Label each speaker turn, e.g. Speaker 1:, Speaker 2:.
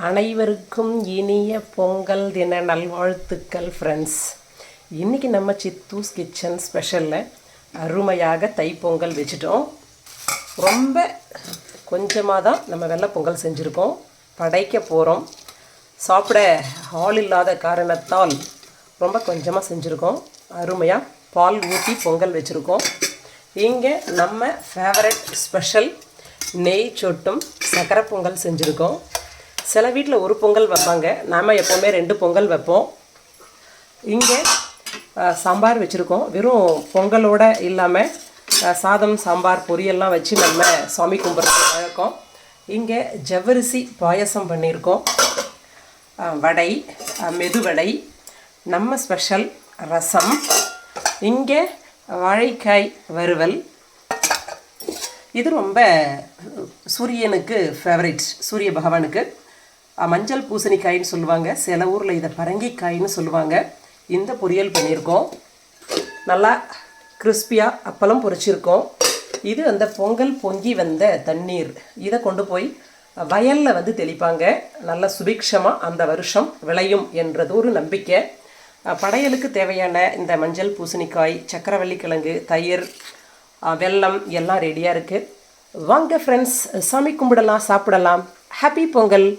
Speaker 1: அனைவருக்கும் இனிய பொங்கல் தின நல்வாழ்த்துக்கள் ஃப்ரெண்ட்ஸ். இன்றைக்கி நம்ம சித்தூஸ் கிச்சன் ஸ்பெஷலில் அருமையாக தைப்பொங்கல் வச்சுட்டோம். ரொம்ப கொஞ்சமாக தான் நம்ம வெள்ளை பொங்கல் செஞ்சுருக்கோம், படைக்க போகிறோம். சாப்பிட ஆள் இல்லாத காரணத்தால் ரொம்ப கொஞ்சமாக செஞ்சுருக்கோம். அருமையாக பால் ஊற்றி பொங்கல் வச்சுருக்கோம். இங்கே நம்ம ஃபேவரட் ஸ்பெஷல் நெய் சொட்டும் சக்கரை பொங்கல் செஞ்சுருக்கோம். சில வீட்டில் ஒரு பொங்கல் வைப்பாங்க, நாம் எப்போவுமே 2 பொங்கல் வைப்போம். இங்கே சாம்பார் வச்சுருக்கோம். வெறும் பொங்கலோடு இல்லாமல் சாதம், சாம்பார், பொரியல்லாம் வச்சு நம்ம சாமி கும்பிட்றது வழக்கம். இங்கே ஜவ்வரிசி பாயசம் பண்ணியிருக்கோம். வடை, மெதுவடை, நம்ம ஸ்பெஷல் ரசம். இங்கே வாழைக்காய் வறுவல். இது ரொம்ப சூரியனுக்கு ஃபேவரட், சூரிய பகவானுக்கு. மஞ்சள் பூசணிக்காயின்னு சொல்லுவாங்க, சில ஊரில் இதை பரங்கிக்காயின்னு சொல்லுவாங்க. இந்த பொரியல் பண்ணியிருக்கோம். நல்லா கிறிஸ்பியாக அப்பளம் பொரிச்சிருக்கோம். இது அந்த பொங்கல் பொங்கி வந்த தண்ணீர், இதை கொண்டு போய் வயலில் தெளிப்பாங்க. நல்ல சுபிக்ஷமாக அந்த வருஷம் விளையும் என்றது ஒரு நம்பிக்கை. படையலுக்கு தேவையான இந்த மஞ்சள் பூசணிக்காய், சக்கரவள்ளி கிழங்கு, தயிர், வெல்லம் எல்லாம் ரெடியாக இருக்குது. வாங்க ஃப்ரெண்ட்ஸ், சாமி கும்பிடலாம், சாப்பிடலாம். ஹாப்பி பொங்கல்.